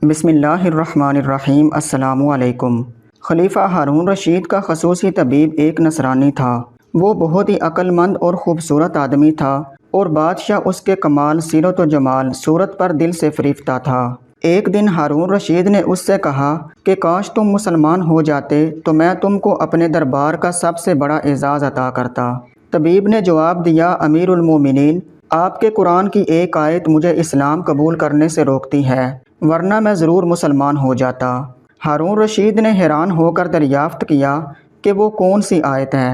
بسم اللہ الرحمن الرحیم۔ السلام علیکم۔ خلیفہ ہارون رشید کا خصوصی طبیب ایک نصرانی تھا۔ وہ بہت ہی عقل مند اور خوبصورت آدمی تھا اور بادشاہ اس کے کمال، سیرت و جمال، صورت پر دل سے فریفتہ تھا۔ ایک دن ہارون رشید نے اس سے کہا کہ کاش تم مسلمان ہو جاتے تو میں تم کو اپنے دربار کا سب سے بڑا اعزاز عطا کرتا۔ طبیب نے جواب دیا، امیر المومنین، آپ کے قرآن کی ایک آیت مجھے اسلام قبول کرنے سے روکتی ہے، ورنہ میں ضرور مسلمان ہو جاتا۔ ہارون رشید نے حیران ہو کر دریافت کیا کہ وہ کون سی آیت ہے؟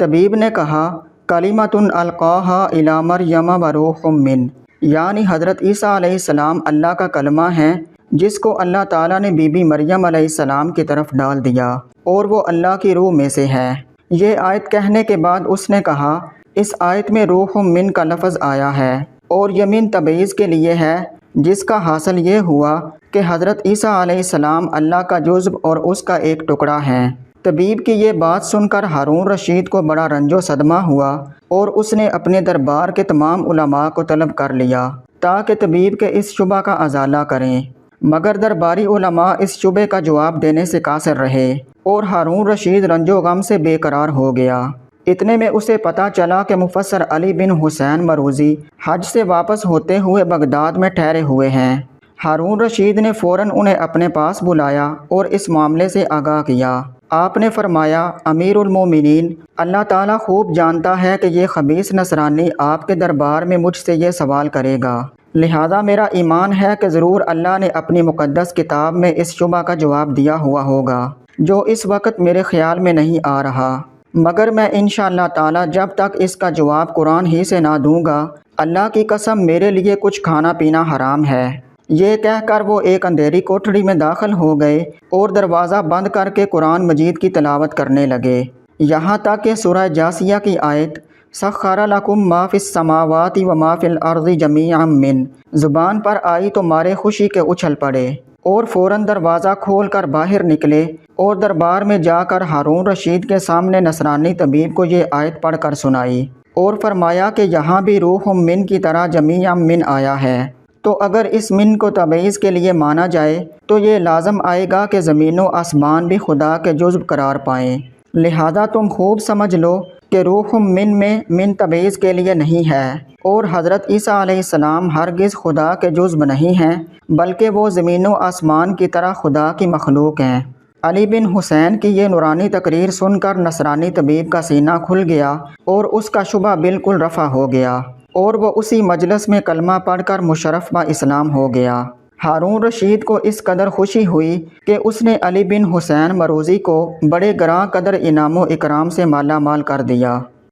طبیب نے کہا، کلمۃ القاہا الی مریم وروح من، یعنی حضرت عیسیٰ علیہ السلام اللہ کا کلمہ ہے جس کو اللہ تعالیٰ نے بی بی مریم علیہ السلام کی طرف ڈال دیا اور وہ اللہ کی روح میں سے ہے۔ یہ آیت کہنے کے بعد اس نے کہا، اس آیت میں روح من کا لفظ آیا ہے اور یہ من تبعیض کے لیے ہے، جس کا حاصل یہ ہوا کہ حضرت عیسیٰ علیہ السلام اللہ کا جزو اور اس کا ایک ٹکڑا ہے۔ طبیب کی یہ بات سن کر ہارون رشید کو بڑا رنج و صدمہ ہوا اور اس نے اپنے دربار کے تمام علماء کو طلب کر لیا تاکہ طبیب کے اس شبہ کا ازالہ کریں، مگر درباری علماء اس شبے کا جواب دینے سے قاصر رہے اور ہارون رشید رنج و غم سے بے قرار ہو گیا۔ اتنے میں اسے پتہ چلا کہ مفسر علی بن حسین مروزی حج سے واپس ہوتے ہوئے بغداد میں ٹھہرے ہوئے ہیں۔ ہارون رشید نے فوراً انہیں اپنے پاس بلایا اور اس معاملے سے آگاہ کیا۔ آپ نے فرمایا، امیر المومنین، اللہ تعالیٰ خوب جانتا ہے کہ یہ خبیث نصرانی آپ کے دربار میں مجھ سے یہ سوال کرے گا، لہذا میرا ایمان ہے کہ ضرور اللہ نے اپنی مقدس کتاب میں اس شبہ کا جواب دیا ہوا ہوگا جو اس وقت میرے خیال میں نہیں آ رہا، مگر میں انشاءاللہ تعالیٰ جب تک اس کا جواب قرآن ہی سے نہ دوں گا، اللہ کی قسم میرے لیے کچھ کھانا پینا حرام ہے۔ یہ کہہ کر وہ ایک اندھیری کوٹھڑی میں داخل ہو گئے اور دروازہ بند کر کے قرآن مجید کی تلاوت کرنے لگے، یہاں تک کہ سورہ جاثیہ کی آیت سخر لکم ما فی السماوات و ما فی الارض جمیعا من زبان پر آئی تو مارے خوشی کے اچھل پڑے اور فوراً دروازہ کھول کر باہر نکلے اور دربار میں جا کر ہارون رشید کے سامنے نصرانی طبیب کو یہ آیت پڑھ کر سنائی اور فرمایا کہ یہاں بھی روح من کی طرح جمیعا من آیا ہے، تو اگر اس من کو تبعیض کے لیے مانا جائے تو یہ لازم آئے گا کہ زمین و آسمان بھی خدا کے جزو قرار پائیں، لہذا تم خوب سمجھ لو کہ روح من میں من تبعیض کے لیے نہیں ہے اور حضرت عیسیٰ علیہ السلام ہرگز خدا کے جزو نہیں ہیں بلکہ وہ زمین و آسمان کی طرح خدا کی مخلوق ہیں۔ علی بن حسین کی یہ نورانی تقریر سن کر نصرانی طبیب کا سینہ کھل گیا اور اس کا شبہ بالکل رفع ہو گیا اور وہ اسی مجلس میں کلمہ پڑھ کر مشرف با اسلام ہو گیا۔ ہارون رشید کو اس قدر خوشی ہوئی کہ اس نے علی بن حسین مروزی کو بڑے گراں قدر انعام و اکرام سے مالا مال کر دیا۔